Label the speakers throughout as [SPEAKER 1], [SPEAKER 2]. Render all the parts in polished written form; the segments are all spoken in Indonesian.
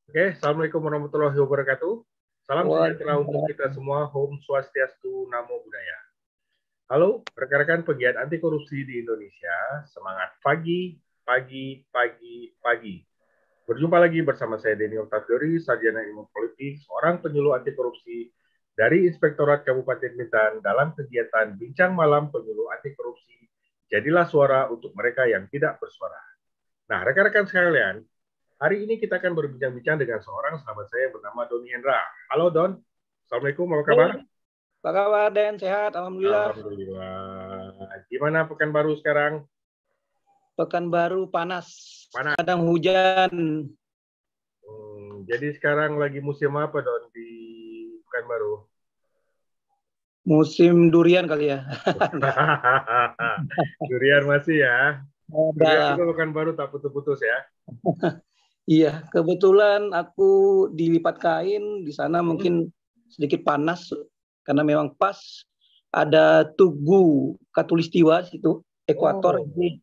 [SPEAKER 1] Oke, Assalamualaikum warahmatullahi wabarakatuh. Salam sejahtera untuk
[SPEAKER 2] Waalaikumsalam.
[SPEAKER 1] kita semua. Om Swastiastu, Namo Buddhaya. Halo, rekan-rekan pegiat anti korupsi di Indonesia. Semangat pagi, pagi, pagi, pagi. Berjumpa lagi bersama saya Denny Octaviori, Sarjana Ilmu Politik, seorang penyuluh anti korupsi dari Inspektorat Kabupaten Bintan dalam kegiatan Bincang Malam Penyuluh Anti Korupsi. Jadilah suara untuk mereka yang tidak bersuara. Nah, rekan-rekan sekalian, hari ini kita akan berbincang-bincang dengan seorang sahabat saya bernama Doni Hendra. Halo Don, Assalamualaikum, apa kabar?
[SPEAKER 2] Apa kabar, Den? Sehat, Alhamdulillah.
[SPEAKER 1] Alhamdulillah. Gimana Pekanbaru sekarang?
[SPEAKER 2] Pekanbaru panas,
[SPEAKER 1] Panas.
[SPEAKER 2] kadang hujan.
[SPEAKER 1] Jadi sekarang lagi musim apa Don di Pekanbaru?
[SPEAKER 2] Musim durian kali ya.
[SPEAKER 1] Durian masih ya? Durian
[SPEAKER 2] Ada.
[SPEAKER 1] juga Pekanbaru tak putus-putus ya?
[SPEAKER 2] Iya, kebetulan aku dilipat kain di sana mungkin sedikit panas karena memang pas ada Tugu Katulistiwa situ, ekuator.
[SPEAKER 1] Oh,
[SPEAKER 2] Jadi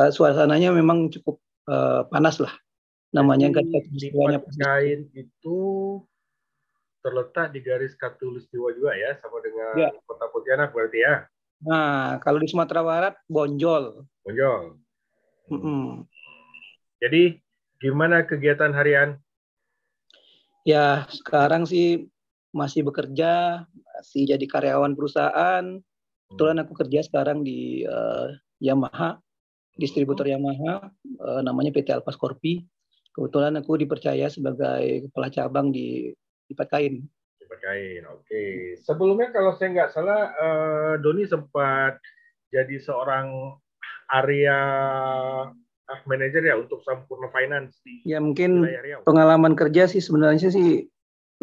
[SPEAKER 2] suasananya memang cukup panas lah. Namanya
[SPEAKER 1] jadi lipat
[SPEAKER 2] Katulistiwanya pas di situ.
[SPEAKER 1] kain itu terletak di garis Katulistiwa juga ya, sama
[SPEAKER 2] Ya.
[SPEAKER 1] dengan Kota Pontianak berarti ya?
[SPEAKER 2] Nah, kalau di Sumatera Barat Bonjol.
[SPEAKER 1] Bonjol.
[SPEAKER 2] Mm-mm.
[SPEAKER 1] Jadi gimana kegiatan harian?
[SPEAKER 2] Ya, sekarang sih masih bekerja, masih jadi karyawan perusahaan. Kebetulan aku kerja sekarang di Yamaha, distributor Yamaha, namanya PT Alphas Corpi. Kebetulan aku dipercaya sebagai kepala cabang di Lipat Kain.
[SPEAKER 1] Lipat kain, oke. Sebelumnya kalau saya nggak salah, Doni sempat jadi seorang area manajer ya untuk Sampurna Finance di
[SPEAKER 2] Ya mungkin
[SPEAKER 1] wilayah Riau.
[SPEAKER 2] pengalaman kerja sih sebenarnya sih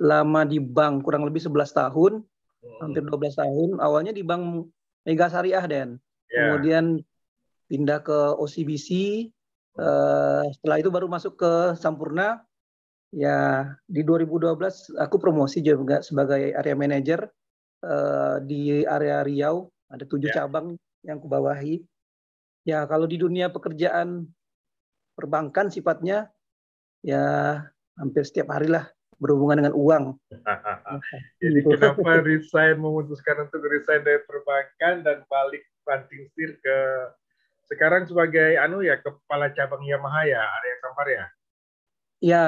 [SPEAKER 2] lama di bank, kurang lebih 11 tahun, hampir 12 tahun. Awalnya di Bank Mega Syariah, Den.
[SPEAKER 1] Ya.
[SPEAKER 2] Kemudian pindah ke OCBC, setelah itu baru masuk ke Sampurna. Ya, di 2012 aku promosi juga sebagai area manager di area Riau. Ada 7
[SPEAKER 1] Ya.
[SPEAKER 2] cabang yang kubawahi. Ya, kalau di dunia pekerjaan perbankan sifatnya, ya hampir setiap hari lah berhubungan dengan uang.
[SPEAKER 1] Jadi
[SPEAKER 2] Gitu.
[SPEAKER 1] kenapa memutuskan untuk resign dari perbankan dan balik banting setir ke sekarang sebagai kepala cabang Yamaha ya, area Kampar ya?
[SPEAKER 2] Ya,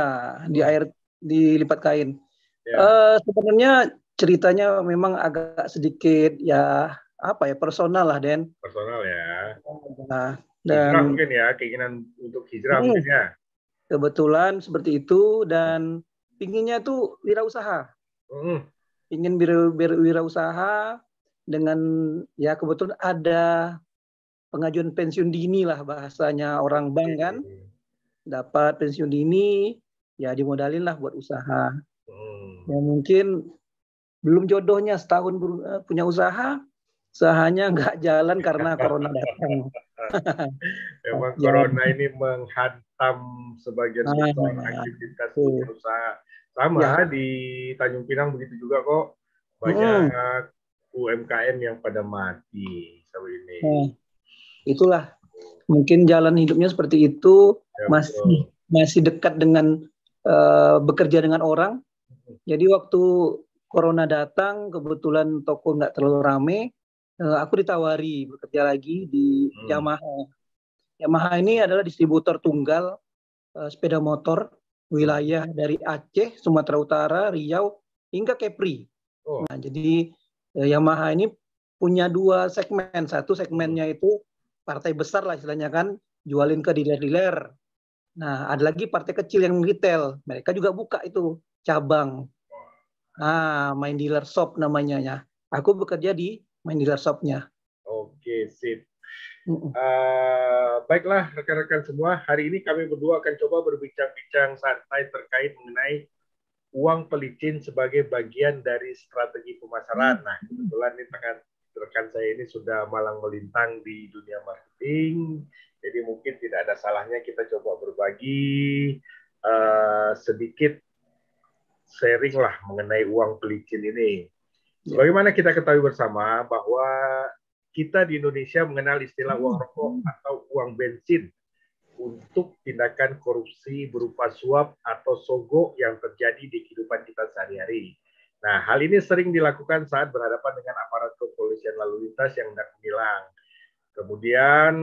[SPEAKER 2] di Lipat Kain.
[SPEAKER 1] Ya.
[SPEAKER 2] Sebenarnya ceritanya memang agak sedikit ya apa ya personal lah, Den.
[SPEAKER 1] Personal ya.
[SPEAKER 2] Nah,
[SPEAKER 1] Hijrah
[SPEAKER 2] dan
[SPEAKER 1] mungkin ya, keinginan untuk hijrah mungkin ya.
[SPEAKER 2] kebetulan seperti itu dan pinginnya tuh wirausaha. Ingin berwirausaha dengan ya kebetulan ada pengajuan pensiun dini lah bahasanya orang bank kan. Dapat pensiun dini, ya dimodalin lah buat usaha. Ya mungkin belum jodohnya setahun punya usaha, usahanya nggak jalan karena corona datang.
[SPEAKER 1] Memang
[SPEAKER 2] Jalan.
[SPEAKER 1] corona ini menghantam sebagian besar aktivitas dunia usaha. Sama
[SPEAKER 2] Ya.
[SPEAKER 1] di Tanjung Pinang begitu juga kok. Banyak UMKM yang pada mati sama ini.
[SPEAKER 2] Itulah mungkin jalan hidupnya seperti itu,
[SPEAKER 1] Ya,
[SPEAKER 2] masih dekat dengan bekerja dengan orang. Jadi waktu corona datang, kebetulan toko nggak terlalu rame, aku ditawari bekerja lagi di Yamaha. Yamaha ini adalah distributor tunggal sepeda motor wilayah dari Aceh, Sumatera Utara, Riau, hingga Kepri. Nah, jadi Yamaha ini punya 2 segmen. Satu segmennya itu partai besar lah istilahnya kan, jualin ke dealer-dealer. Nah, ada lagi partai kecil yang retail. Mereka juga buka itu cabang. Nah, main dealer shop namanya ya. Aku bekerja di main dealer shop-nya.
[SPEAKER 1] Oke, sip. Baiklah rekan-rekan semua, hari ini kami berdua akan coba berbincang-bincang santai terkait mengenai uang pelicin sebagai bagian dari strategi pemasaran. Nah, kebetulan ini rekan saya ini sudah malang melintang di dunia marketing, jadi mungkin tidak ada salahnya kita coba berbagi sedikit sharing lah mengenai uang pelicin ini. Sebagaimana kita ketahui bersama bahwa kita di Indonesia mengenal istilah uang rokok atau uang bensin. untuk tindakan korupsi berupa suap atau sogok yang terjadi di kehidupan kita sehari-hari. Nah, hal ini sering dilakukan saat berhadapan dengan aparat kepolisian lalu lintas yang hendak menilang. Kemudian,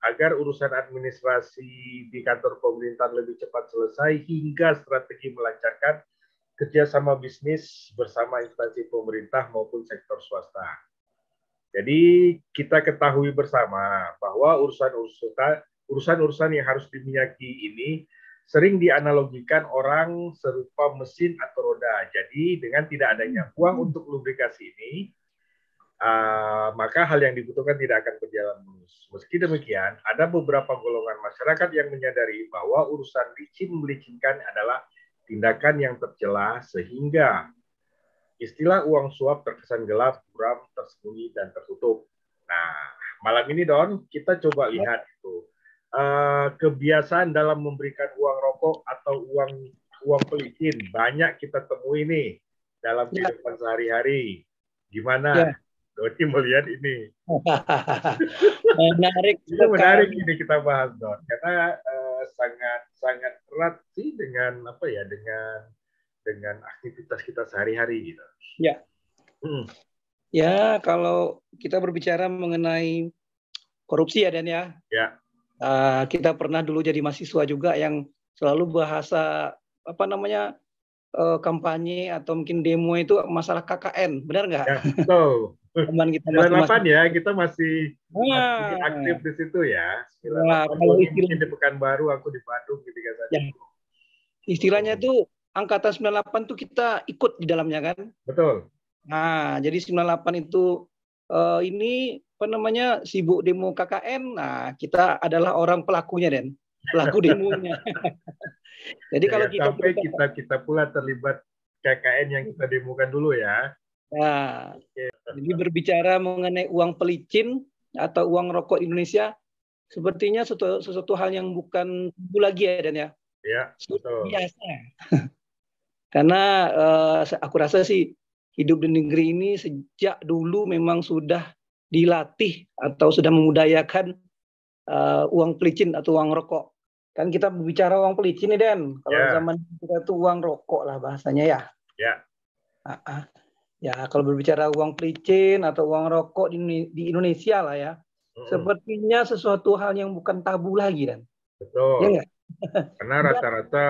[SPEAKER 1] agar urusan administrasi di kantor pemerintahan lebih cepat selesai hingga strategi melancarkan kerjasama bisnis bersama instansi pemerintah maupun sektor swasta. Jadi kita ketahui bersama bahwa urusan-urusan yang harus diminyaki ini sering dianalogikan orang serupa mesin atau roda. Jadi dengan tidak adanya uang untuk lubrikasi ini, maka hal yang dibutuhkan tidak akan berjalan mulus. Meski demikian, ada beberapa golongan masyarakat yang menyadari bahwa urusan licin-melicin adalah tindakan yang tercela sehingga istilah uang suap terkesan gelap, buram, tersembunyi, dan tertutup. Nah, malam ini Don, kita coba lihat itu kebiasaan dalam memberikan uang rokok atau uang pelicin banyak kita temui nih dalam kehidupan sehari-hari. Gimana? Doni melihat ini.
[SPEAKER 2] Menarik.
[SPEAKER 1] Itu menarik ini kita bahas Don, karena sangat erat sih dengan dengan aktivitas kita sehari-hari gitu.
[SPEAKER 2] Ya. Ya, kalau kita berbicara mengenai korupsi ya Dan ya.
[SPEAKER 1] Ya.
[SPEAKER 2] Kita pernah dulu jadi mahasiswa juga yang selalu bahasa kampanye atau mungkin demo itu masalah KKN, benar nggak?
[SPEAKER 1] Ya, betul.
[SPEAKER 2] Teman kita
[SPEAKER 1] 98 ya, kita masih aktif di situ ya. 98,
[SPEAKER 2] kalau
[SPEAKER 1] mungkin di Pekanbaru, aku di Bandung ketika saat itu.
[SPEAKER 2] Istilahnya tuh angkatan 98 tuh kita ikut di dalamnya kan?
[SPEAKER 1] Betul.
[SPEAKER 2] Nah, jadi 98 itu ini sibuk demo KKN. Nah, kita adalah orang pelakunya Dan, pelaku demonya. Jadi kalau
[SPEAKER 1] kita pula terlibat KKN yang kita demokan dulu ya.
[SPEAKER 2] Nah, jadi berbicara mengenai uang pelicin atau uang rokok Indonesia, sepertinya sesuatu hal yang bukan tabu lagi ya Dan ya.
[SPEAKER 1] Ya, betul.
[SPEAKER 2] Biasa. Karena aku rasa sih hidup di negeri ini sejak dulu memang sudah dilatih atau sudah memudayakan uang pelicin atau uang rokok. Kan kita berbicara uang pelicin nih Dan. Kalau zaman kita tuh uang rokok lah bahasanya ya.
[SPEAKER 1] Ya.
[SPEAKER 2] Ya, kalau berbicara uang pelicin atau uang rokok di Indonesia lah ya, sepertinya sesuatu hal yang bukan tabu lagi Dan.
[SPEAKER 1] Betul. Ya, karena rata-rata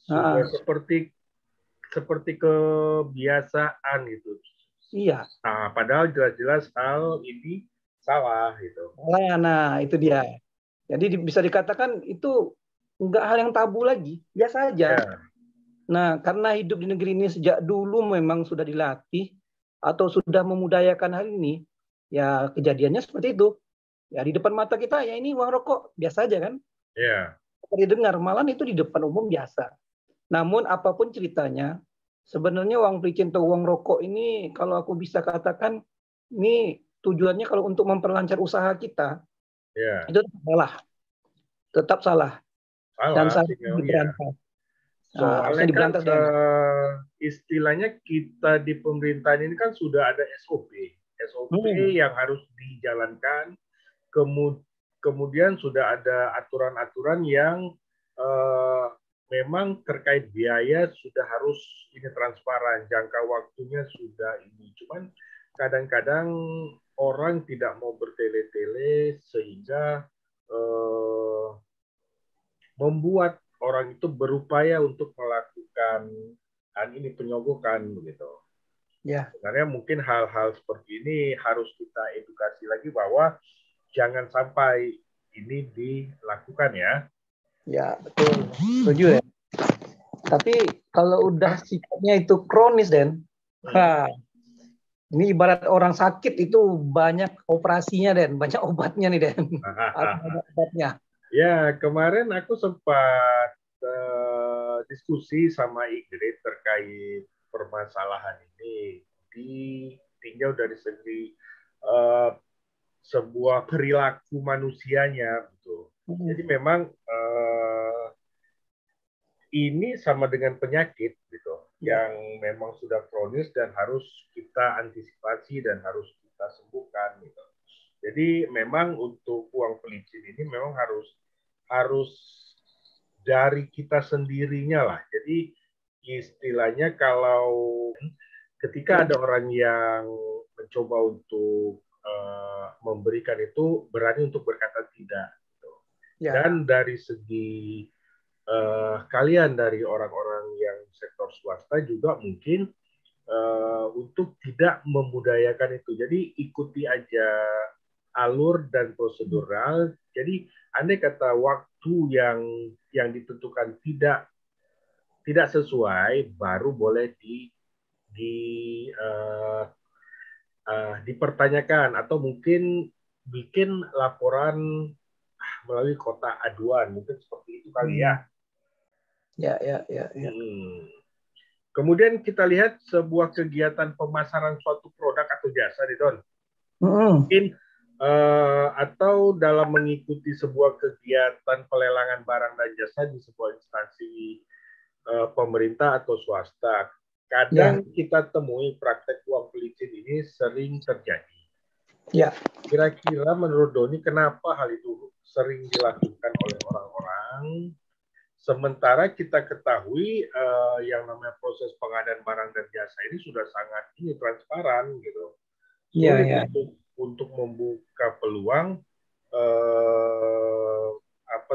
[SPEAKER 1] sudah seperti kebiasaan gitu.
[SPEAKER 2] Iya.
[SPEAKER 1] Nah, padahal jelas-jelas hal ini salah gitu.
[SPEAKER 2] Nah, itu dia. Jadi bisa dikatakan itu enggak hal yang tabu lagi, biasa aja. Ya. Nah, karena hidup di negeri ini sejak dulu memang sudah dilatih atau sudah memudayakan hal ini, ya kejadiannya seperti itu. Ya di depan mata kita ya ini uang rokok biasa aja kan?
[SPEAKER 1] Iya.
[SPEAKER 2] Didengar malah itu di depan umum biasa. Namun apapun ceritanya, sebenarnya uang pelicin atau uang rokok ini kalau aku bisa katakan ini tujuannya kalau untuk memperlancar usaha kita, itu tetap salah. Dan harus diberantas.
[SPEAKER 1] Soalnya istilahnya kita di pemerintahan ini kan sudah ada SOP yang harus dijalankan, kemudian sudah ada aturan-aturan yang memang terkait biaya sudah harus ini transparan, jangka waktunya sudah ini. Cuman kadang-kadang orang tidak mau bertele-tele sehingga membuat orang itu berupaya untuk melakukan ini penyogokan begitu.
[SPEAKER 2] Ya.
[SPEAKER 1] Sebenarnya mungkin hal-hal seperti ini harus kita edukasi lagi bahwa jangan sampai ini dilakukan ya.
[SPEAKER 2] Ya, betul. Setuju ya. Tapi kalau udah sifatnya itu kronis Dan, ini ibarat orang sakit itu banyak operasinya Dan, banyak obatnya nih Dan. Banyak obatnya.
[SPEAKER 1] Ya, kemarin aku sempat diskusi sama Ingrid terkait permasalahan ini. Ditinjau dari segi sebuah perilaku manusianya, gitu. Jadi memang ini sama dengan penyakit, gitu, yang memang sudah kronis dan harus kita antisipasi dan harus kita sembuhkan, gitu. Jadi memang untuk uang pelicin ini memang harus dari kita sendirinya lah. Jadi istilahnya kalau ketika ada orang yang mencoba untuk memberikan itu berani untuk berkata tidak.
[SPEAKER 2] Ya.
[SPEAKER 1] Dan dari segi kalian dari orang-orang yang sektor swasta juga mungkin untuk tidak membudayakan itu. Jadi ikuti aja alur dan prosedural. Jadi andai kata waktu yang ditentukan tidak sesuai, baru boleh di dipertanyakan atau mungkin bikin laporan melalui kotak aduan, mungkin seperti itu kali ya.
[SPEAKER 2] Ya.
[SPEAKER 1] Kemudian kita lihat sebuah kegiatan pemasaran suatu produk atau jasa, Don. Mungkin atau dalam mengikuti sebuah kegiatan pelelangan barang dan jasa di sebuah instansi pemerintah atau swasta. Kadang kita temui praktek uang pelicin ini sering terjadi.
[SPEAKER 2] Ya.
[SPEAKER 1] Kira-kira menurut Doni kenapa hal itu sering dilakukan oleh orang-orang? Sementara kita ketahui yang namanya proses pengadaan barang dan jasa ini sudah sangat transparan gitu. Sulit untuk membuka peluang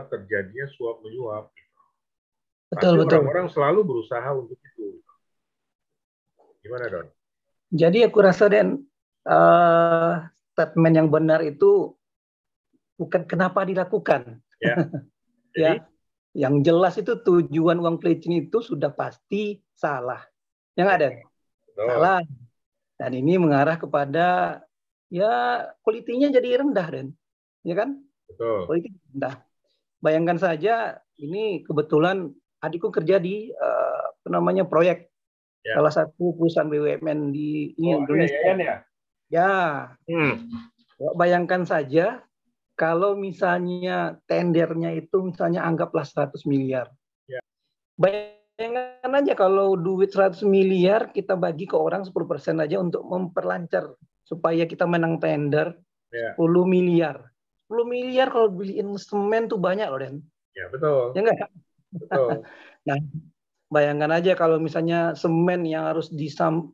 [SPEAKER 1] terjadinya suap menyuap. Tapi orang-orang selalu berusaha untuk itu. Gimana, Don?
[SPEAKER 2] Jadi aku rasa, Den, statement yang benar itu bukan kenapa dilakukan.
[SPEAKER 1] Jadi,
[SPEAKER 2] yang jelas itu tujuan uang pelicin itu sudah pasti salah. Yang ada salah. Dan ini mengarah kepada kualitinya jadi rendah, Den. Ya kan?
[SPEAKER 1] Betul.
[SPEAKER 2] Kualiti rendah. Bayangkan saja, ini kebetulan adikku kerja di proyek salah satu perusahaan BUMN di Indonesia. Bayangkan saja kalau misalnya tendernya itu misalnya anggaplah 100 miliar. Bayangkan aja kalau duit 100 miliar kita bagi ke orang 10% aja untuk memperlancar supaya kita menang tender 10 miliar. 10 miliar kalau beliin semen tuh banyak loh, Den.
[SPEAKER 1] Ya, betul.
[SPEAKER 2] Ya enggak?
[SPEAKER 1] Betul.
[SPEAKER 2] Nah, bayangkan aja kalau misalnya semen yang harus disiapkan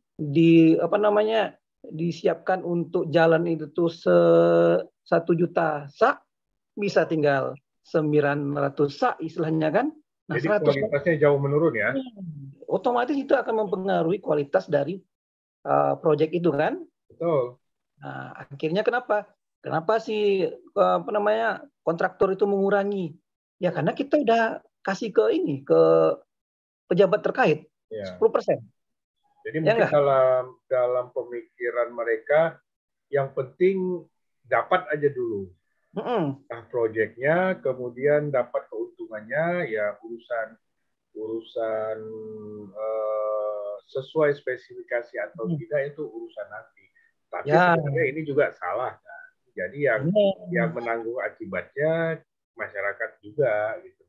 [SPEAKER 2] untuk jalan itu tuh 1 juta sak, bisa tinggal 900 sak istilahnya kan.
[SPEAKER 1] Nah, jadi kualitasnya jauh menurun ya.
[SPEAKER 2] Otomatis itu akan mempengaruhi kualitas dari proyek itu kan.
[SPEAKER 1] Betul.
[SPEAKER 2] Nah, akhirnya Kenapa sih kontraktor itu mengurangi? Ya karena kita udah kasih ke pejabat terkait 10%.
[SPEAKER 1] Jadi mungkin dalam pemikiran mereka yang penting dapat aja dulu. Proyeknya, kemudian dapat keuntungannya, ya urusan sesuai spesifikasi atau tidak itu urusan nanti. Tapi sebenarnya ini juga salah kan. Jadi yang menanggung akibatnya masyarakat juga gitu.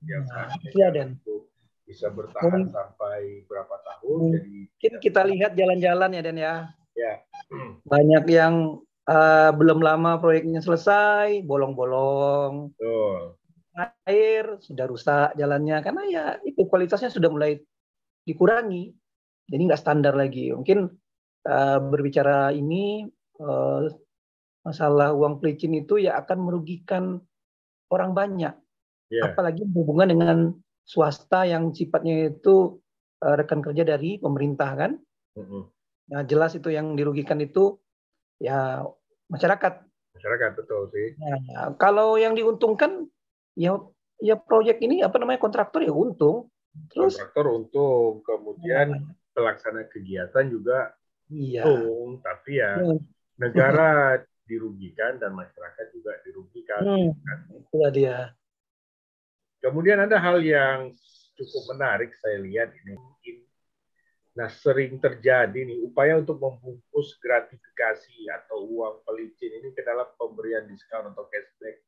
[SPEAKER 1] Untuk bisa bertahan sampai berapa tahun. Jadi
[SPEAKER 2] kita lihat jalan-jalan ya, Den ya.
[SPEAKER 1] Ya.
[SPEAKER 2] Banyak yang belum lama proyeknya selesai, bolong-bolong.
[SPEAKER 1] Betul.
[SPEAKER 2] Air sudah rusak jalannya karena ya itu kualitasnya sudah mulai dikurangi. Jadi nggak standar lagi. Mungkin berbicara ini masalah uang pelicin itu ya akan merugikan orang banyak. Apalagi berhubungan dengan swasta yang sifatnya itu rekan kerja dari pemerintah kan. Nah, jelas itu yang dirugikan itu ya masyarakat.
[SPEAKER 1] Masyarakat, betul sih.
[SPEAKER 2] Nah, kalau yang diuntungkan ya proyek ini kontraktor ya untung.
[SPEAKER 1] Terus kontraktor untung, kemudian pelaksana kegiatan juga untung, tapi ya negara dirugikan dan masyarakat juga dirugikan.
[SPEAKER 2] Itu dia.
[SPEAKER 1] Kemudian ada hal yang cukup menarik saya lihat ini. Nah, sering terjadi nih upaya untuk membungkus gratifikasi atau uang pelicin ini ke dalam pemberian diskon atau cashback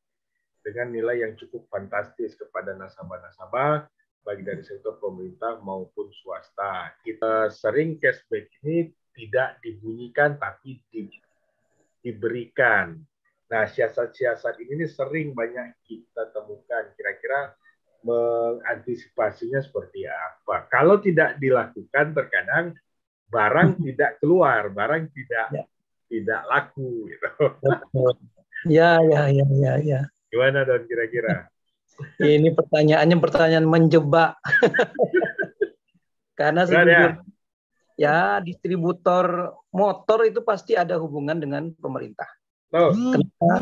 [SPEAKER 1] dengan nilai yang cukup fantastis kepada nasabah-nasabah baik dari sektor pemerintah maupun swasta. Kita sering cashback ini tidak dibunyikan tapi diberikan. Nah, siasat-siasat ini nih sering banyak kita temukan. Kira-kira mengantisipasinya seperti apa? Kalau tidak dilakukan, terkadang barang tidak keluar, barang tidak
[SPEAKER 2] Ya,
[SPEAKER 1] tidak laku. Gitu.
[SPEAKER 2] betul. Ya, ya, ya, ya, ya.
[SPEAKER 1] Gimana Don kira-kira?
[SPEAKER 2] Ini pertanyaannya pertanyaan menjebak. Karena
[SPEAKER 1] Benar ya?
[SPEAKER 2] sejujurnya ya distributor motor itu pasti ada hubungan dengan pemerintah.
[SPEAKER 1] Tuh.
[SPEAKER 2] Kenapa?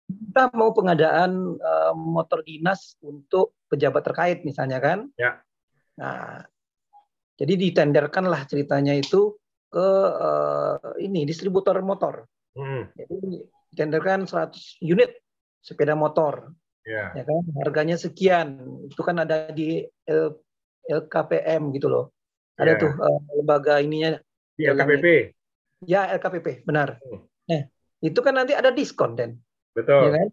[SPEAKER 2] Kita mau pengadaan motor dinas untuk pejabat terkait misalnya kan.
[SPEAKER 1] Ya.
[SPEAKER 2] Nah, jadi ditenderkanlah ceritanya itu ke ini distributor motor.
[SPEAKER 1] Hmm.
[SPEAKER 2] Jadi ditenderkan 100 unit sepeda motor.
[SPEAKER 1] Ya.
[SPEAKER 2] Ya kan, harganya sekian. Itu kan ada di LKPM gitu loh. Ada
[SPEAKER 1] Ya.
[SPEAKER 2] tuh lembaga ininya.
[SPEAKER 1] Di LKPP.
[SPEAKER 2] Ya, LKPP, benar.
[SPEAKER 1] Hmm.
[SPEAKER 2] Nah, itu kan nanti ada diskon, Den. Ya
[SPEAKER 1] Betul.
[SPEAKER 2] kan?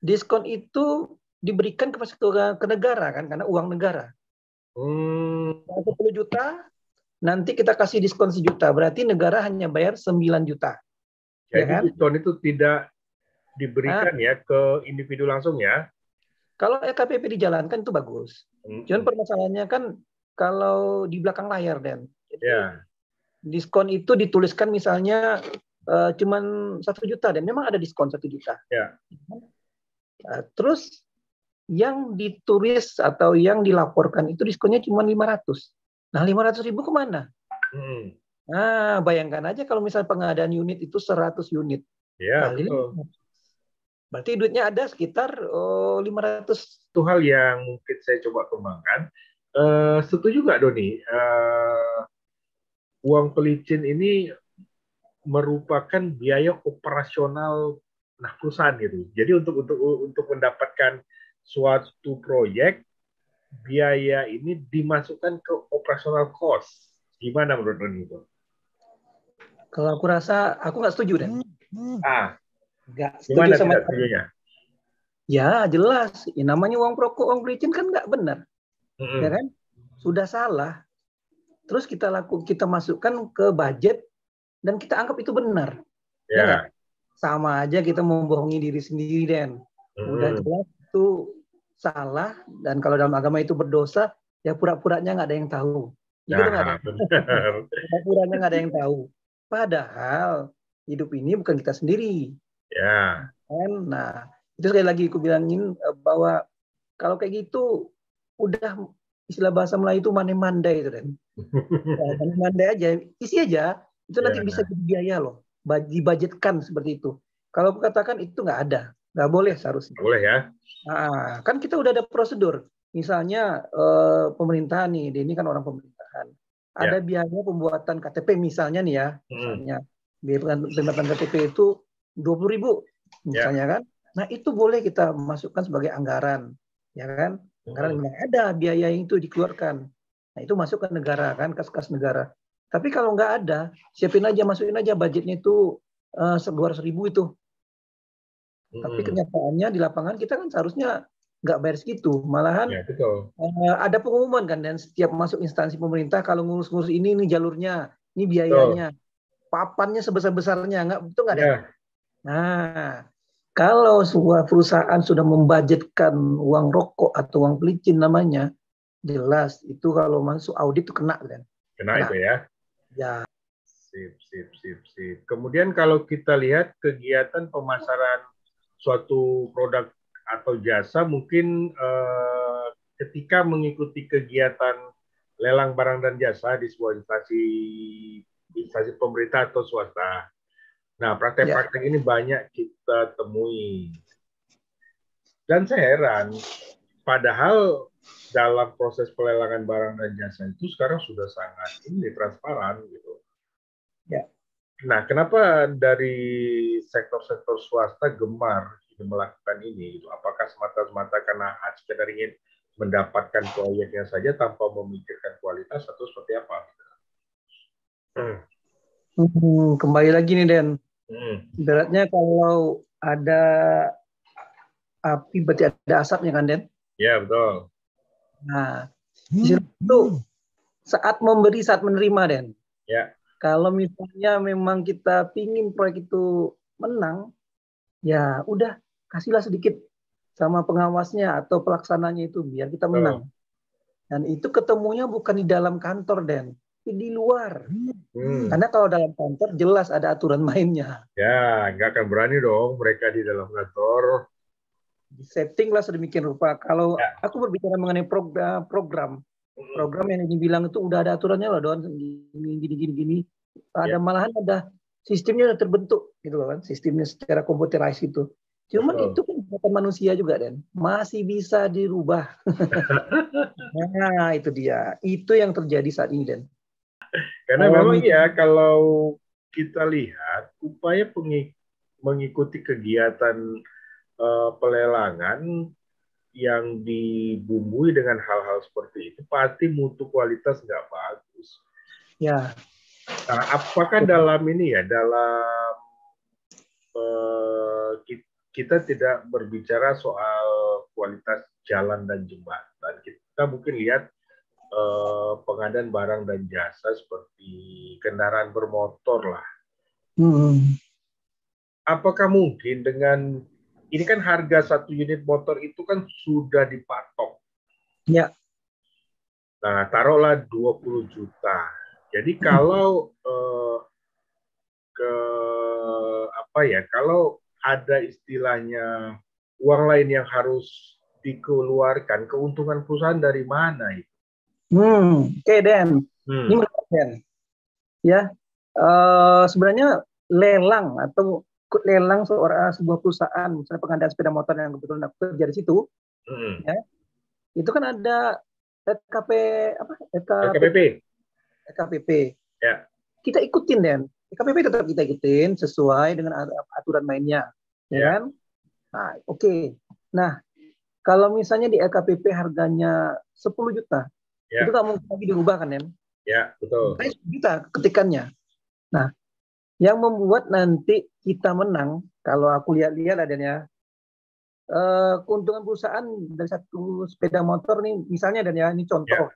[SPEAKER 2] Diskon itu diberikan ke negara kan, karena uang negara. 10 juta, nanti kita kasih diskon 1 juta. Berarti negara hanya bayar 9 juta.
[SPEAKER 1] Jadi
[SPEAKER 2] ya kan?
[SPEAKER 1] diskon itu tidak diberikan ya ke individu langsung ya.
[SPEAKER 2] Kalau LKPP dijalankan itu bagus. Cuman permasalahannya kan kalau di belakang layar, Den. Jadi, diskon itu dituliskan misalnya cuman 1 juta, dan memang ada diskon 1 juta.
[SPEAKER 1] Ya.
[SPEAKER 2] Terus yang ditulis atau yang dilaporkan itu diskonnya cuma 500. Nah, 500.000 kemana? Nah, bayangkan aja kalau misalnya pengadaan unit itu 100 unit.
[SPEAKER 1] Ya, betul.
[SPEAKER 2] Berarti duitnya ada sekitar 500.
[SPEAKER 1] Itu hal yang mungkin saya coba kembangkan. Setuju nggak, Doni? Uang pelicin ini merupakan biaya operasional perusahaan gitu. Jadi untuk mendapatkan suatu proyek, biaya ini dimasukkan ke operasional cost. Gimana menurut Doni itu?
[SPEAKER 2] Kalau aku rasa aku nggak setuju, Dan.
[SPEAKER 1] Nggak setuju sama setujunya?
[SPEAKER 2] Ya jelas, namanya uang rokok, uang pelicin kan nggak benar, ya kan? Sudah salah. Terus kita masukkan ke budget dan kita anggap itu benar, ya nggak? Sama aja kita membohongi diri sendiri, Dan. Udah jelas itu salah, dan kalau dalam agama itu berdosa, ya pura-puranya nggak ada yang tahu. Gitu nggak ada. Pura-puranya nggak ada yang tahu. Padahal hidup ini bukan kita sendiri.
[SPEAKER 1] Ya.
[SPEAKER 2] Nah, itu sekali lagi aku bilangin bahwa kalau kayak gitu udah istilah bahasa Melayu itu mane-mandai itu, kan. Mane-mandai aja, isi aja, itu nanti bisa jadi biaya loh. Dibudgetkan seperti itu. Kalau aku katakan itu nggak ada, nggak boleh seharusnya.
[SPEAKER 1] Boleh ya.
[SPEAKER 2] Nah, kan kita udah ada prosedur. Misalnya pemerintahan nih, ini kan orang pemerintahan. Ada biaya pembuatan KTP misalnya nih ya, misalnya biaya pembuatan KTP itu 20.000 misalnya kan. Nah, itu boleh kita masukkan sebagai anggaran, ya kan? Anggaran memang ada biaya yang itu dikeluarkan. Nah, itu masuk ke negara kan, kas-kas negara. Tapi kalau nggak ada, siapin aja, masukin aja budgetnya itu 200.000 itu. Tapi kenyataannya di lapangan kita kan seharusnya nggak bayar segitu. Malahan ada pengumuman kan, dan setiap masuk instansi pemerintah kalau ngurus-ngurus ini jalurnya, ini biayanya, papannya sebesar-besarnya, itu nggak ada. Nah, kalau sebuah perusahaan sudah membudgetkan uang rokok atau uang pelicin namanya, jelas itu kalau masuk audit itu kena, kan?
[SPEAKER 1] Kena itu ya.
[SPEAKER 2] Ya.
[SPEAKER 1] Sip. Kemudian kalau kita lihat kegiatan pemasaran suatu produk atau jasa, mungkin ketika mengikuti kegiatan lelang barang dan jasa di sebuah instansi pemerintah atau swasta. Nah, praktek-praktek ini banyak kita temui. Dan saya heran, padahal dalam proses pelelangan barang dan jasa itu sekarang sudah sangat transparan gitu.
[SPEAKER 2] Ya.
[SPEAKER 1] Nah, kenapa dari sektor-sektor swasta gemar melakukan ini? Gitu? Apakah semata-mata karena sekedar ingin mendapatkan proyeknya saja tanpa memikirkan kualitas, atau seperti apa?
[SPEAKER 2] Kembali lagi nih, Den. Ibaratnya kalau ada api berarti ada asapnya kan, Den?
[SPEAKER 1] Ya, betul.
[SPEAKER 2] Nah, itu saat memberi, saat menerima, Den.
[SPEAKER 1] Ya.
[SPEAKER 2] Kalau misalnya memang kita pingin proyek itu menang, Ya udah kasihlah sedikit sama pengawasnya atau pelaksananya itu biar kita
[SPEAKER 1] Oh.
[SPEAKER 2] menang. Dan itu ketemunya bukan di dalam kantor, Den, tapi di luar.
[SPEAKER 1] Hmm.
[SPEAKER 2] Karena kalau dalam kantor jelas ada aturan mainnya.
[SPEAKER 1] Ya, nggak akan berani dong mereka di dalam kantor.
[SPEAKER 2] Di setting lah sedemikian rupa. Kalau
[SPEAKER 1] Ya.
[SPEAKER 2] aku berbicara mengenai program,
[SPEAKER 1] Hmm.
[SPEAKER 2] program yang dibilang itu udah ada aturannya loh, Don. Gini, gini, gini, gini.
[SPEAKER 1] Ya,
[SPEAKER 2] Ada malahan ada sistemnya udah terbentuk gitu loh kan, sistemnya secara komputerized itu. Cuman itu
[SPEAKER 1] betul.
[SPEAKER 2] kan bukan manusia juga, Dan. Masih bisa dirubah. Nah, itu dia. Itu yang terjadi saat ini, Dan.
[SPEAKER 1] Karena
[SPEAKER 2] Kalau
[SPEAKER 1] memang ya kalau kita lihat upaya mengikuti kegiatan pelelangan yang dibumbui dengan hal-hal seperti itu pasti mutu kualitas nggak bagus.
[SPEAKER 2] ya,
[SPEAKER 1] Nah, apakah dalam ini ya dalam eh, kita tidak berbicara soal kualitas jalan dan jembatan, kita mungkin lihat pengadaan barang dan jasa seperti kendaraan bermotor lah.
[SPEAKER 2] hmm,
[SPEAKER 1] Apakah mungkin dengan ini kan harga satu unit motor itu kan sudah dipatok.
[SPEAKER 2] ya,
[SPEAKER 1] Nah, taruhlah 20 juta. Jadi kalau ke apa ya, kalau ada istilahnya uang lain yang harus dikeluarkan, keuntungan perusahaan dari mana itu?
[SPEAKER 2] oke, Den. Ini
[SPEAKER 1] Hmm,
[SPEAKER 2] menarik, Den. Ya, sebenarnya lelang atau lelang sebuah perusahaan, misalnya pengadaan sepeda motor yang kebetulan aku kerja di situ,
[SPEAKER 1] hmm.
[SPEAKER 2] ya, itu kan ada EKP apa
[SPEAKER 1] LKPP,
[SPEAKER 2] EKPP.
[SPEAKER 1] ya,
[SPEAKER 2] Kita ikutin, Den. EKPP tetap kita ikutin sesuai dengan aturan mainnya, ya
[SPEAKER 1] ya,
[SPEAKER 2] kan? Nah, oke. Nah, kalau misalnya di LKPP harganya 10 juta, itu
[SPEAKER 1] ya,
[SPEAKER 2] nggak mungkin lagi dirubah kan, Den?
[SPEAKER 1] ya, betul.
[SPEAKER 2] Makanya 10 juta ketikannya. Nah, yang membuat nanti kita menang, kalau aku lihat-lihat adanya keuntungan perusahaan dari satu sepeda motor nih, misalnya dan ya ini
[SPEAKER 1] Ya,
[SPEAKER 2] contoh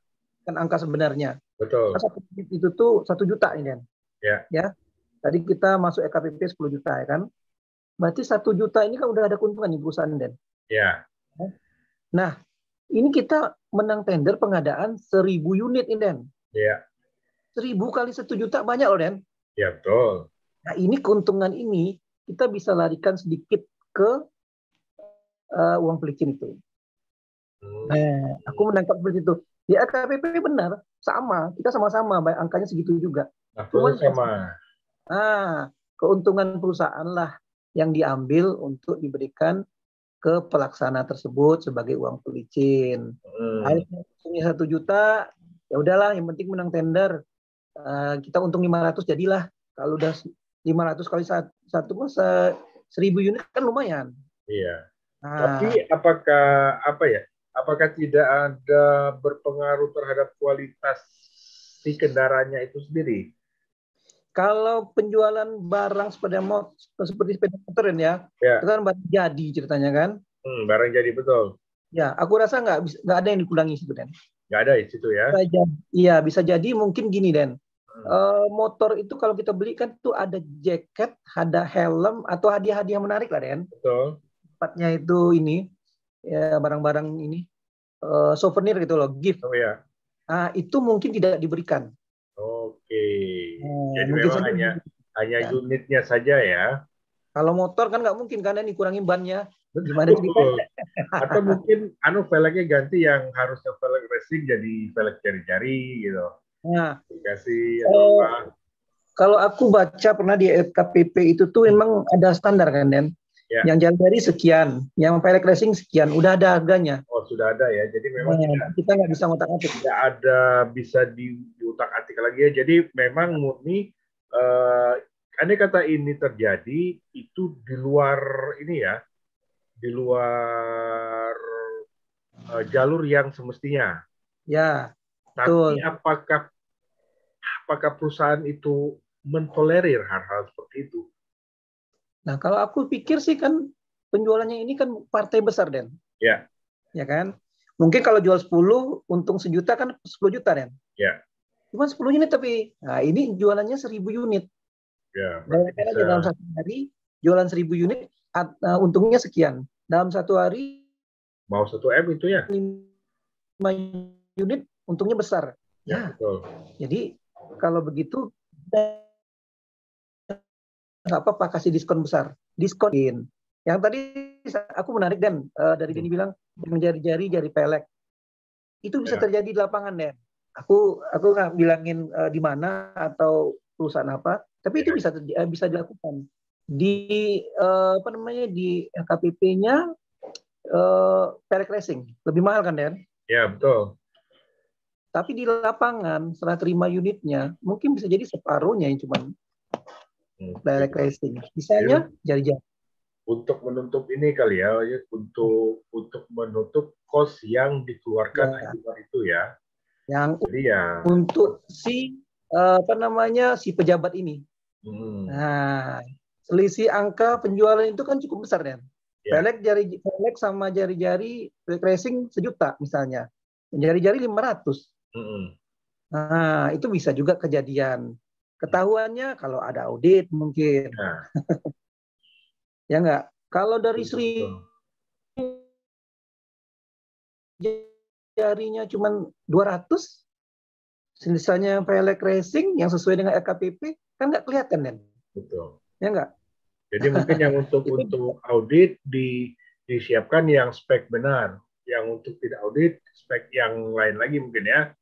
[SPEAKER 2] kan angka sebenarnya. Kan
[SPEAKER 1] betul.
[SPEAKER 2] satu unit itu tuh 1 juta ini kan,
[SPEAKER 1] Ya,
[SPEAKER 2] ya. Tadi kita masuk EKPP 10 juta ya kan. Berarti 1 juta ini kan udah ada keuntungan di perusahaan Den.
[SPEAKER 1] ya,
[SPEAKER 2] Nah, ini kita menang tender pengadaan 1.000 unit ini Den.
[SPEAKER 1] ya,
[SPEAKER 2] 1.000 kali 1 juta banyak loh Den.
[SPEAKER 1] ya, betul.
[SPEAKER 2] Nah, ini keuntungan ini kita bisa larikan sedikit ke uang pelicin itu.
[SPEAKER 1] Hmm.
[SPEAKER 2] Nah, aku menangkap seperti itu. Di AKPP benar, sama. Kita sama-sama, baik angkanya segitu juga.
[SPEAKER 1] Nah,
[SPEAKER 2] Cuman
[SPEAKER 1] proses sama.
[SPEAKER 2] keuntungan perusahaan lah yang diambil untuk diberikan ke pelaksana tersebut sebagai uang pelicin.
[SPEAKER 1] Hmm.
[SPEAKER 2] Akhirnya 1 juta, ya udahlah, yang penting menang tender. Kita untung 500 jadilah. Kalau udah 500 kali satu masa 1.000 unit kan lumayan.
[SPEAKER 1] Iya. Tapi
[SPEAKER 2] Nah,
[SPEAKER 1] apakah apa ya? Apakah tidak ada berpengaruh terhadap kualitas si kendaraannya itu sendiri?
[SPEAKER 2] kalau penjualan barang sepeda motor seperti sepeda motor ya, itu
[SPEAKER 1] Ya,
[SPEAKER 2] kan baru jadi ceritanya kan.
[SPEAKER 1] barang jadi betul.
[SPEAKER 2] Ya, aku rasa nggak ada yang dikurangi situ Dan.
[SPEAKER 1] Nggak ada di situ ya.
[SPEAKER 2] Iya bisa jadi mungkin gini Dan.
[SPEAKER 1] Hmm,
[SPEAKER 2] Motor itu kalau kita beli kan tuh ada jaket, ada helm atau hadiah-hadiah menarik lah Dan.
[SPEAKER 1] betul.
[SPEAKER 2] Tepatnya itu ini ya barang-barang ini souvenir gitu loh, gift.
[SPEAKER 1] Oh ya.
[SPEAKER 2] Nah, itu mungkin tidak diberikan.
[SPEAKER 1] Oke. Jadi
[SPEAKER 2] Mungkin
[SPEAKER 1] memang
[SPEAKER 2] saja
[SPEAKER 1] hanya
[SPEAKER 2] ya.
[SPEAKER 1] unitnya saja ya.
[SPEAKER 2] Kalau motor kan nggak mungkin karena dikurangin bannya. Gimana ceritanya?
[SPEAKER 1] Betul. Atau mungkin velgnya ganti yang harusnya velg racing jadi velg jari-jari gitu.
[SPEAKER 2] Nah,
[SPEAKER 1] Dikasih atau
[SPEAKER 2] eh,
[SPEAKER 1] apa?
[SPEAKER 2] kalau aku baca pernah di KPP itu tuh
[SPEAKER 1] Hmm.
[SPEAKER 2] memang ada standar kan, Den?
[SPEAKER 1] Ya.
[SPEAKER 2] Yang jari sekian, yang pelek racing sekian, udah ada harganya.
[SPEAKER 1] Oh, sudah ada ya. Jadi memang
[SPEAKER 2] Nah, kita nggak bisa ngotak-atik.
[SPEAKER 1] tidak ada bisa diutak-atik lagi ya. Jadi memang murni andai kata ini terjadi itu di luar ini ya, di luar jalur yang semestinya.
[SPEAKER 2] Ya,
[SPEAKER 1] Tapi
[SPEAKER 2] betul.
[SPEAKER 1] apakah perusahaan itu mentolerir hal-hal seperti itu?
[SPEAKER 2] Nah, kalau aku pikir sih kan penjualannya ini kan partai besar, Den.
[SPEAKER 1] Ya,
[SPEAKER 2] Ya kan? Mungkin kalau jual 10, untung 1 juta kan 10 juta, Den.
[SPEAKER 1] ya,
[SPEAKER 2] Cuma 10 unit tapi. Nah, ini jualannya 1.000 unit.
[SPEAKER 1] ya. Berarti
[SPEAKER 2] Bayangkan aja
[SPEAKER 1] bisa.
[SPEAKER 2] dalam satu hari jualan 1.000 unit. untungnya sekian. Dalam satu hari
[SPEAKER 1] Mau 1 M itu ya?
[SPEAKER 2] 5 unit untungnya besar.
[SPEAKER 1] Ya, betul.
[SPEAKER 2] Jadi kalau begitu nggak apa-apa kasih diskon besar. Diskonin. Yang tadi aku menarik Dan dari Dini bilang yang jari-jari jari pelek. Itu bisa terjadi di lapangan Dan. Aku nggak bilangin di mana atau perusahaan apa, tapi itu bisa dilakukan di apa namanya di LKPP-nya pelek racing lebih mahal kan Dan?
[SPEAKER 1] Ya betul.
[SPEAKER 2] Tapi di lapangan setelah terima unitnya mungkin bisa jadi separuhnya yang cuma pelek racing. Bisanya jari-jari.
[SPEAKER 1] Untuk menutup ini kali ya, untuk menutup kos yang dikeluarkan akibat itu ya.
[SPEAKER 2] Yang
[SPEAKER 1] jadi ya
[SPEAKER 2] untuk si apa namanya si pejabat ini. Nah, selisih angka penjualan itu kan cukup besar Dan. Pelek sama jari-jari pelek racing 1 juta misalnya. Jari-jari 500. Nah, itu bisa juga kejadian. Ketahuannya kalau ada audit mungkin. Ya enggak? Kalau dari jarinya cuma 200, sisanya pelek racing yang sesuai dengan LKPP kan nggak kelihatan Dan.
[SPEAKER 1] Betul.
[SPEAKER 2] Ya enggak?
[SPEAKER 1] Jadi mungkin yang untuk audit disiapkan yang spek benar, yang untuk tidak audit spek yang lain lagi mungkin ya.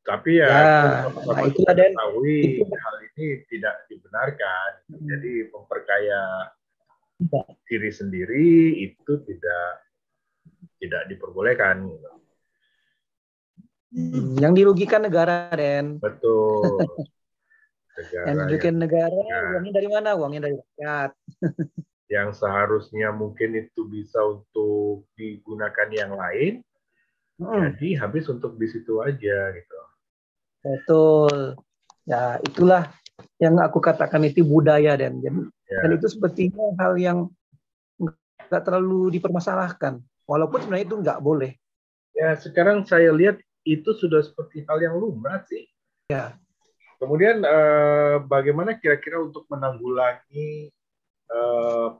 [SPEAKER 1] Tapi
[SPEAKER 2] nah itulah Dan.
[SPEAKER 1] Tahu hal ini tidak dibenarkan. Jadi memperkaya diri sendiri itu tidak diperbolehkan.
[SPEAKER 2] Yang dirugikan negara Dan.
[SPEAKER 1] Betul.
[SPEAKER 2] Yang dirugikan negara, uangnya dari mana? Uangnya dari rakyat.
[SPEAKER 1] Yang seharusnya mungkin itu bisa untuk digunakan yang lain, jadi habis untuk di situ aja gitu.
[SPEAKER 2] Betul. Ya itulah yang aku katakan itu budaya Dan. Dan itu sepertinya hal yang nggak terlalu dipermasalahkan, walaupun sebenarnya itu nggak boleh.
[SPEAKER 1] Ya sekarang saya lihat itu sudah seperti hal yang lumrah sih.
[SPEAKER 2] Ya.
[SPEAKER 1] Kemudian bagaimana kira-kira untuk menanggulangi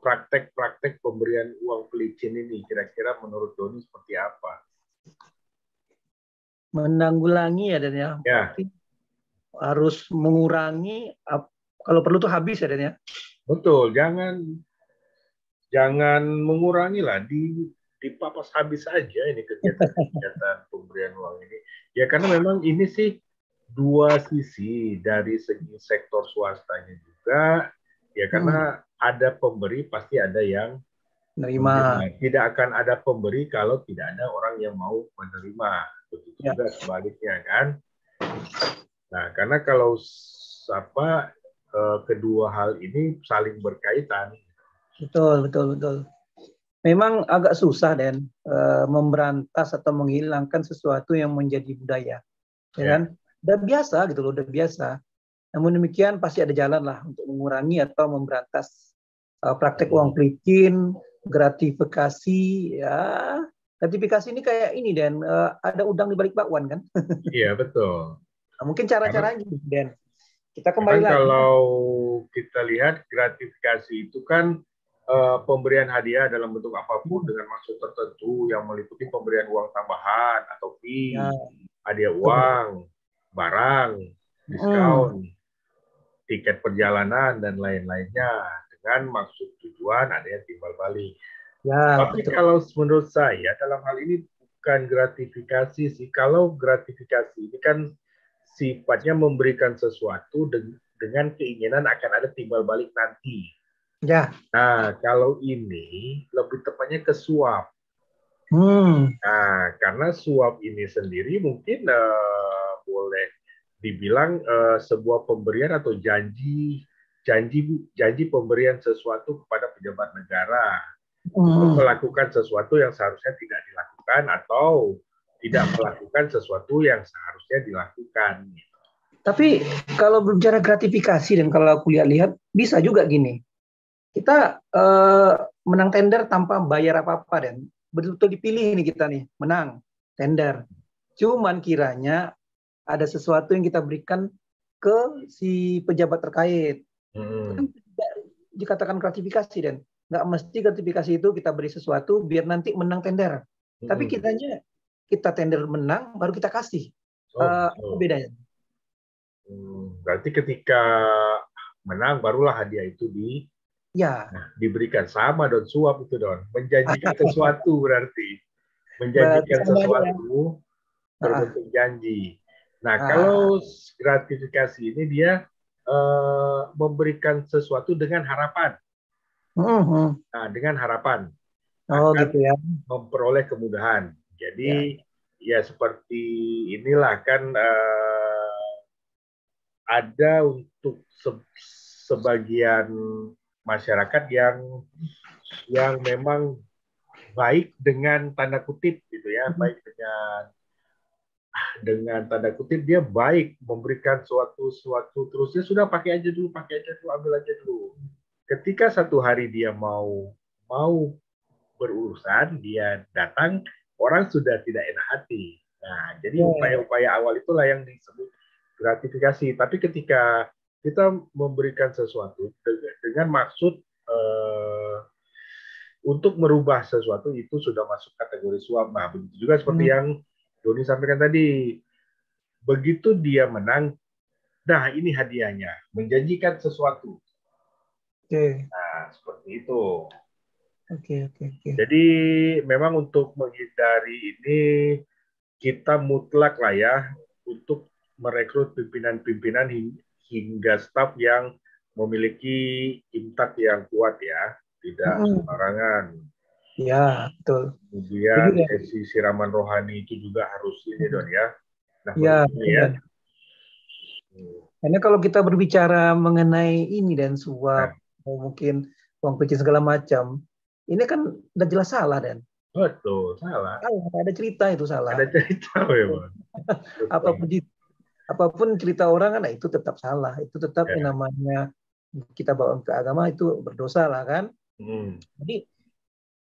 [SPEAKER 1] praktek-praktek pemberian uang pelicin ini? Kira-kira menurut Doni seperti apa?
[SPEAKER 2] Menanggulangi ya Dan ya. Harus mengurangi, kalau perlu tuh habis ya Dan ya.
[SPEAKER 1] Betul, jangan mengurangi lah, dipapas habis aja ini kegiatan pemberian uang ini. Ya karena memang ini sih dua sisi, dari segi sektor swastanya juga, ya karena ada pemberi pasti ada yang menerima. Tidak akan ada pemberi kalau tidak ada orang yang mau menerima. Begitu juga sebaliknya kan. Nah karena kalau kedua hal ini saling berkaitan.
[SPEAKER 2] Betul. Memang agak susah Dan memberantas atau menghilangkan sesuatu yang menjadi budaya, ya kan? Udah biasa gitu loh, udah biasa. Namun demikian pasti ada jalan lah untuk mengurangi atau memberantas praktek uang pelicin, gratifikasi, ya. Gratifikasi ini kayak ini Dan, ada udang di balik bakwan kan?
[SPEAKER 1] Iya betul.
[SPEAKER 2] Nah, mungkin cara-caranya gitu Dan. Kita kembali lagi.
[SPEAKER 1] Kalau kita lihat gratifikasi itu kan pemberian hadiah dalam bentuk apapun dengan maksud tertentu yang meliputi pemberian uang tambahan atau fee, hadiah uang, barang, diskon, tiket perjalanan dan lain-lainnya dengan maksud tujuan adanya timbal balik. Tapi kalau menurut saya dalam hal ini bukan gratifikasi sih. Kalau gratifikasi ini kan sifatnya memberikan sesuatu dengan keinginan akan ada timbal balik nanti. Nah, kalau ini lebih tepatnya ke suap. Nah, karena suap ini sendiri mungkin boleh dibilang sebuah pemberian atau janji pemberian sesuatu kepada pejabat negara untuk melakukan sesuatu yang seharusnya tidak dilakukan atau tidak melakukan sesuatu yang seharusnya dilakukan.
[SPEAKER 2] Tapi kalau berbicara gratifikasi Dan kalau aku lihat bisa juga gini. Kita menang tender tanpa bayar apa-apa Dan. Betul-betul dipilih nih kita nih, menang tender. Cuman kiranya ada sesuatu yang kita berikan ke si pejabat terkait. dikatakan gratifikasi, dan nggak mesti gratifikasi itu kita beri sesuatu biar nanti menang tender. Tapi kita tender menang baru kita kasih. Apa bedanya?
[SPEAKER 1] Berarti ketika menang barulah hadiah itu diberikan. Sama Don, suap itu Don, menjanjikan sesuatu, berarti menjanjikan sesuatu berbentuk janji. Nah, kalau gratifikasi ini dia memberikan sesuatu dengan harapan. Nah, dengan harapan akan
[SPEAKER 2] gitu ya,
[SPEAKER 1] memperoleh kemudahan. Jadi ya seperti inilah kan, ada untuk sebagian masyarakat yang memang baik dengan tanda kutip gitu ya, baik dengan tanda kutip dia baik memberikan suatu terus dia sudah pakai aja dulu, ambil aja dulu. Ketika satu hari dia mau berurusan, dia datang, orang sudah tidak enak hati. Nah, jadi upaya-upaya awal itulah yang disebut gratifikasi. Tapi ketika kita memberikan sesuatu dengan maksud untuk merubah sesuatu, itu sudah masuk kategori suap. Nah, begitu juga seperti yang Doni sampaikan tadi. Begitu dia menang, nah ini hadiahnya, menjanjikan sesuatu. Nah, seperti itu. Jadi memang untuk menghindari ini, kita mutlak lah ya untuk merekrut pimpinan-pimpinan hingga staf yang memiliki impact yang kuat ya, tidak sembarangan.
[SPEAKER 2] Ya, betul.
[SPEAKER 1] Kemudian sesi siraman rohani itu juga harus ini Don ya. Nah,
[SPEAKER 2] karena kalau kita berbicara mengenai ini dan suap, mungkin uang pensiun segala macam, ini kan udah jelas salah, Dan.
[SPEAKER 1] Betul, salah.
[SPEAKER 2] Ada cerita itu salah.
[SPEAKER 1] Ada cerita memang.
[SPEAKER 2] apapun cerita orang kan, itu tetap salah. Itu tetap yang namanya kita bawa ke agama itu berdosa lah kan. Jadi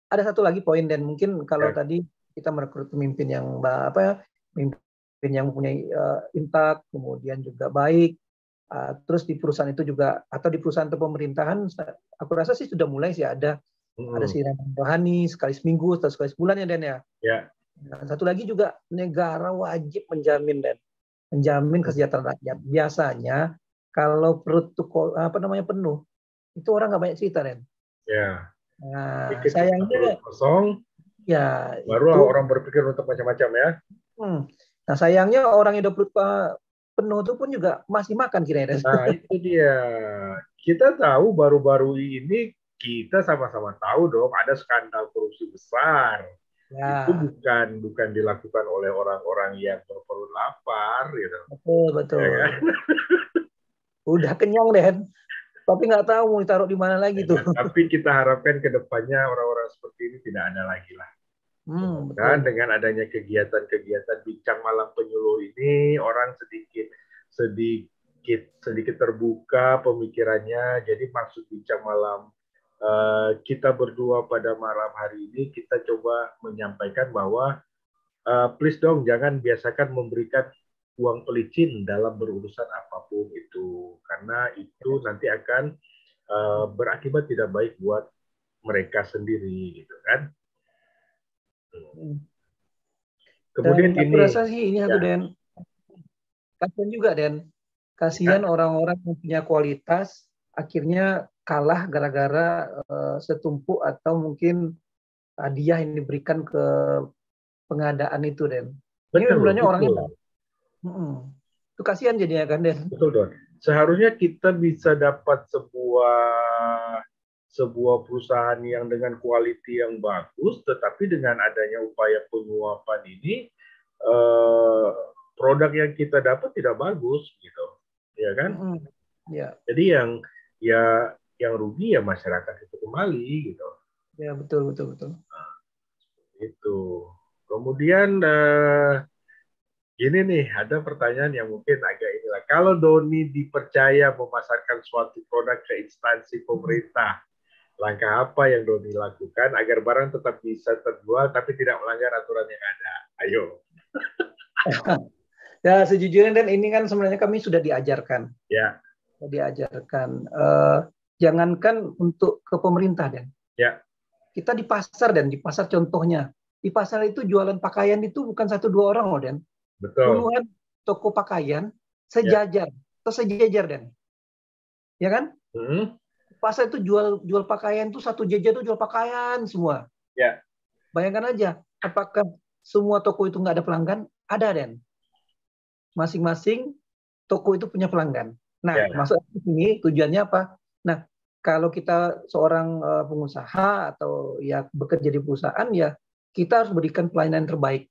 [SPEAKER 2] ada satu lagi poin, dan mungkin kalau tadi kita merekrut pemimpin yang pemimpin yang mempunyai impact, kemudian juga baik, terus di perusahaan itu juga atau di perusahaan atau pemerintahan, aku rasa sih sudah mulai sih ada siraman rohani sekali seminggu atau sekali sebulan ya, Dan ya. Nah, satu lagi juga negara wajib menjamin kesejahteraan rakyat. Biasanya kalau perut penuh, itu orang nggak banyak cerita, Dan. Nah, sayangnya
[SPEAKER 1] kosong, baru orang berpikir untuk macam-macam ya.
[SPEAKER 2] Nah, sayangnya orang yang udah perut penuh itu pun juga masih makan kira-kira.
[SPEAKER 1] Nah, itu dia. Kita tahu baru-baru ini, kita sama-sama tahu dong ada skandal korupsi besar. Itu bukan dilakukan oleh orang-orang yang berperut lapar gitu.
[SPEAKER 2] Betul. Ya kan? Udah kenyang, Dan. Tapi nggak tahu mau ditaruh di mana lagi tuh.
[SPEAKER 1] Tapi kita harapkan ke depannya orang-orang seperti ini tidak ada lagi lah. Dan dengan adanya kegiatan bincang malam penyuluh ini, orang sedikit terbuka pemikirannya. Jadi maksud bincang malam kita berdua pada malam hari ini, kita coba menyampaikan bahwa please dong, jangan biasakan memberikan uang pelicin dalam berurusan apapun itu, karena itu nanti akan berakibat tidak baik buat mereka sendiri, gitu kan. Kemudian
[SPEAKER 2] Dan aku rasa sih ini satu, Dan, kasihan juga, Dan, kasihan orang-orang yang punya kualitas akhirnya kalah gara-gara setumpuk atau mungkin hadiah yang diberikan ke pengadaan itu, Dan. Ini sebenarnya orangnya itu kasihan jadinya kan, Den.
[SPEAKER 1] Betul, Don. Seharusnya kita bisa dapat sebuah perusahaan yang dengan quality yang bagus, tetapi dengan adanya upaya penyuapan ini, produk yang kita dapat tidak bagus, gitu, ya kan? Jadi yang rugi ya masyarakat itu kembali, gitu.
[SPEAKER 2] Ya, betul.
[SPEAKER 1] Nah, itu. Kemudian gini nih, ada pertanyaan yang mungkin agak inilah. Kalau Doni dipercaya memasarkan suatu produk ke instansi pemerintah, langkah apa yang Doni lakukan agar barang tetap bisa terjual tapi tidak melanggar aturan yang ada? Ayo.
[SPEAKER 2] Ya, sejujurnya, Dan, ini kan sebenarnya kami sudah diajarkan.
[SPEAKER 1] Ya.
[SPEAKER 2] Diajarkan. jangankan untuk ke pemerintah, Dan.
[SPEAKER 1] Ya.
[SPEAKER 2] Kita di pasar, Dan, di pasar contohnya. Di pasar itu jualan pakaian itu bukan 1-2 orang loh, Dan.
[SPEAKER 1] Betul.
[SPEAKER 2] Puluhan toko pakaian sejajar atau sejajar, Dan. Ya kan? Pasar itu jual pakaian itu satu jajar itu jual pakaian semua.
[SPEAKER 1] Ya.
[SPEAKER 2] Bayangkan aja, apakah semua toko itu nggak ada pelanggan? Ada, Dan. Masing-masing toko itu punya pelanggan. Nah, maksud ini tujuannya apa? Nah, kalau kita seorang pengusaha atau ya bekerja di perusahaan, ya kita harus berikan pelayanan terbaik.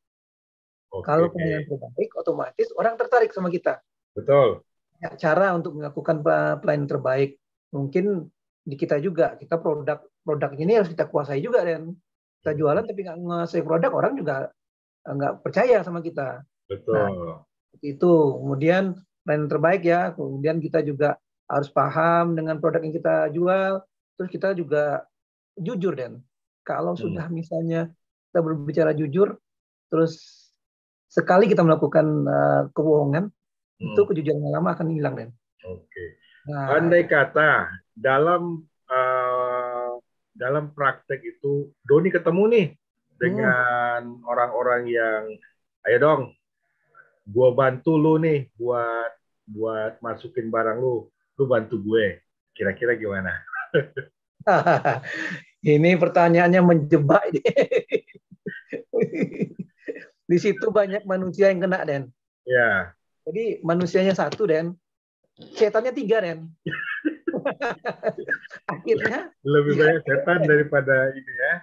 [SPEAKER 2] Kalau pelayanan terbaik, otomatis orang tertarik sama kita.
[SPEAKER 1] Betul.
[SPEAKER 2] Ya, cara untuk melakukan pelayanan terbaik, mungkin di kita juga, kita produk ini harus kita kuasai juga, Dan. Kita jualan tapi nggak ngasih produk, orang juga nggak percaya sama kita.
[SPEAKER 1] Betul.
[SPEAKER 2] Nah, itu. Kemudian pelayanan terbaik ya. Kemudian kita juga harus paham dengan produk yang kita jual. Terus kita juga jujur, Dan. Kalau sudah misalnya kita berbicara jujur, terus sekali kita melakukan kebohongan, itu kejujuran lama akan hilang, Dan.
[SPEAKER 1] Oke.
[SPEAKER 2] Nah,
[SPEAKER 1] andai kata dalam praktek itu Doni ketemu nih dengan orang-orang yang, ayo dong, gua bantu lu nih buat masukin barang lu bantu gue. Kira-kira gimana?
[SPEAKER 2] Ini pertanyaannya menjebak. Di situ banyak manusia yang kena, Den.
[SPEAKER 1] Ya.
[SPEAKER 2] Jadi manusianya 1, Den. Setannya 3, Den. Akhirnya
[SPEAKER 1] lebih banyak setan daripada ini ya.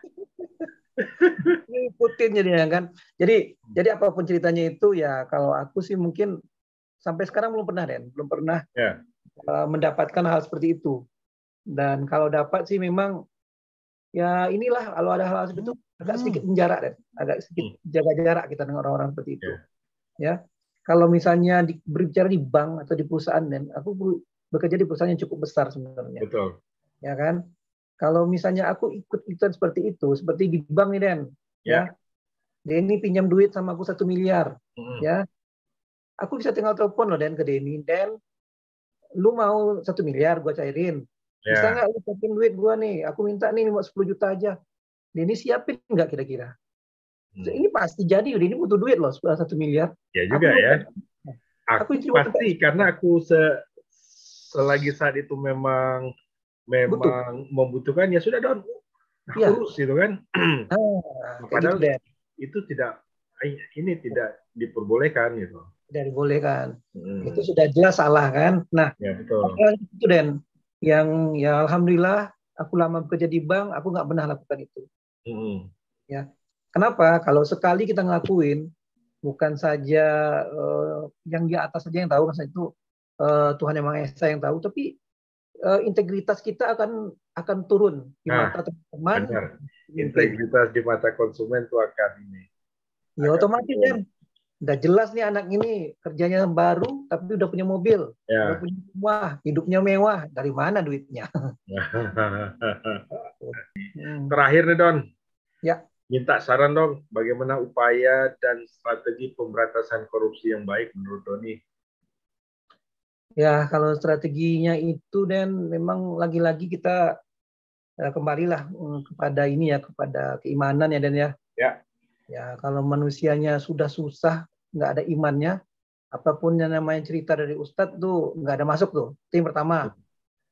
[SPEAKER 2] Ngikutin jadinya kan. Jadi apapun ceritanya itu ya, kalau aku sih mungkin sampai sekarang belum pernah, Den. Belum pernah mendapatkan hal seperti itu. Dan kalau dapat sih memang ya inilah, kalau ada hal seperti itu agak sedikit menjarak, Dan. Agak sedikit jaga jarak kita dengan orang-orang seperti itu. Ya. Kalau misalnya berbicara di bank atau di perusahaan, Dan, aku bekerja di perusahaan yang cukup besar sebenarnya.
[SPEAKER 1] Betul.
[SPEAKER 2] Ya kan? Kalau misalnya aku ikut-ikutan seperti itu, seperti di bank nih, Den. Ya. Denny pinjam duit sama aku 1 miliar. Ya. Aku bisa tinggal telepon loh, Den, ke Denny. Den, lu mau 1 miliar gue cairin. Bisa nggak lu siapin duit gue nih? Aku minta nih 10 juta aja. Denny siapin nggak kira-kira? Ini pasti jadi, ini butuh duit loh, 1 miliar.
[SPEAKER 1] Ya juga ya. Aku pasti, karena aku selagi saat itu memang membutuhkan, ya sudah Don, urus gitu kan. Padahal itu tidak diperbolehkan gitu.
[SPEAKER 2] Tidak dibolehkan. Itu sudah jelas salah kan. Nah,
[SPEAKER 1] ya, betul.
[SPEAKER 2] Itu, Den, yang ya alhamdulillah aku lama bekerja di bank, aku nggak pernah lakukan itu. Ya. Kenapa? Kalau sekali kita ngelakuin, bukan saja yang di atas saja yang tahu, masa itu Tuhan Yang Maha Esa yang tahu, tapi integritas kita akan turun di mata teman-teman.
[SPEAKER 1] Integritas di mata konsumen itu akan ini.
[SPEAKER 2] Ya otomatis, kan. Udah jelas nih anak ini kerjanya baru, tapi udah punya mobil, udah punya rumah, hidupnya mewah. Dari mana duitnya?
[SPEAKER 1] Terakhir nih, Don.
[SPEAKER 2] Ya.
[SPEAKER 1] Minta saran dong, bagaimana upaya dan strategi pemberantasan korupsi yang baik menurut Doni?
[SPEAKER 2] Ya, kalau strateginya itu, Dan, memang lagi-lagi kita kembalilah kepada ini ya, kepada keimanan ya, Dan ya. Ya, kalau manusianya sudah susah, nggak ada imannya, apapun yang namanya cerita dari Ustadz tuh nggak ada masuk tuh. Itu yang pertama.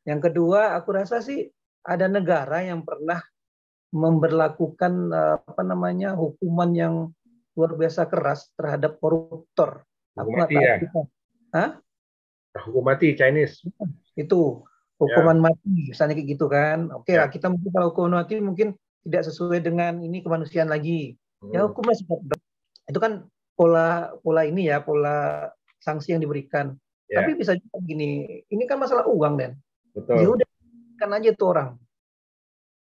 [SPEAKER 2] Yang kedua, aku rasa sih ada negara yang pernah memberlakukan hukuman yang luar biasa keras terhadap koruptor.
[SPEAKER 1] Hukuman mati ya? Hukum mati Chinese.
[SPEAKER 2] Itu hukuman mati, misalnya kayak gitu kan. Oke lah, kita mungkin kalau hukuman mati mungkin tidak sesuai dengan ini kemanusiaan lagi. Ya hukumlah seperti itu kan pola ini ya, pola sanksi yang diberikan. Tapi bisa juga gini, ini kan masalah uang, Dan.
[SPEAKER 1] Betul.
[SPEAKER 2] Ya udah kan aja tuh orang.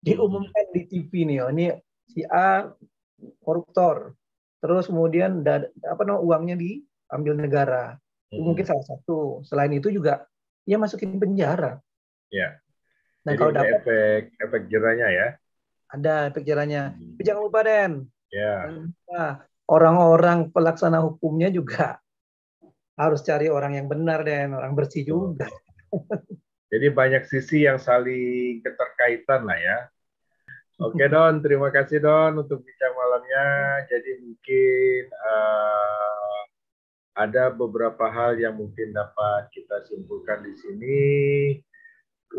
[SPEAKER 2] Diumumkan di TV nih, ini si A koruptor, terus kemudian uangnya diambil negara. Itu mungkin salah satu. Selain itu juga ya masukin penjara.
[SPEAKER 1] Ya.
[SPEAKER 2] Nah,
[SPEAKER 1] jadi
[SPEAKER 2] kalau dapat
[SPEAKER 1] efek jerahnya ya.
[SPEAKER 2] Ada efek jerahnya. Tapi jangan lupa, Den.
[SPEAKER 1] Ya.
[SPEAKER 2] Orang-orang pelaksana hukumnya juga harus cari orang yang benar, Den, orang bersih juga.
[SPEAKER 1] Jadi banyak sisi yang saling keterkaitan lah ya. Oke Don, terima kasih Don untuk bincang malamnya. Jadi mungkin ada beberapa hal yang mungkin dapat kita simpulkan di sini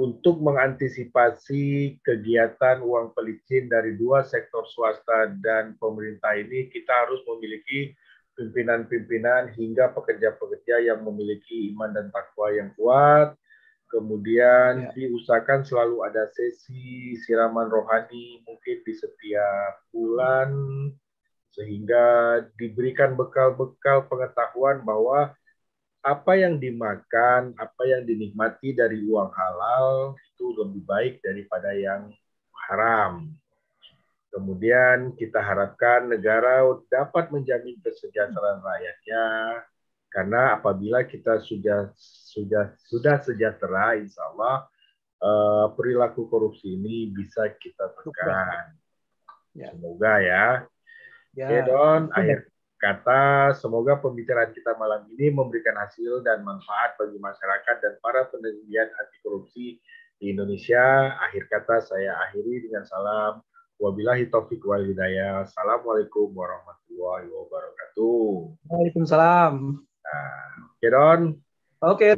[SPEAKER 1] untuk mengantisipasi kegiatan uang pelicin dari dua sektor swasta dan pemerintah ini. Kita harus memiliki pimpinan-pimpinan hingga pekerja-pekerja yang memiliki iman dan takwa yang kuat. Kemudian diusahakan selalu ada sesi siraman rohani mungkin di setiap bulan, sehingga diberikan bekal-bekal pengetahuan bahwa apa yang dimakan, apa yang dinikmati dari uang halal itu lebih baik daripada yang haram. Kemudian kita harapkan negara dapat menjamin kesejahteraan rakyatnya, karena apabila kita sudah sejahtera, insya Allah perilaku korupsi ini bisa kita tekan. Semoga ya. Oke Don, akhir kata, semoga pembicaraan kita malam ini memberikan hasil dan manfaat bagi masyarakat dan para penelitian anti korupsi di Indonesia. Akhir kata saya akhiri dengan salam. Wabillahi taufiq wal hidayah. Assalamualaikum warahmatullahi wabarakatuh.
[SPEAKER 2] Waalaikumsalam.
[SPEAKER 1] Nah, oke Don.
[SPEAKER 2] Oke.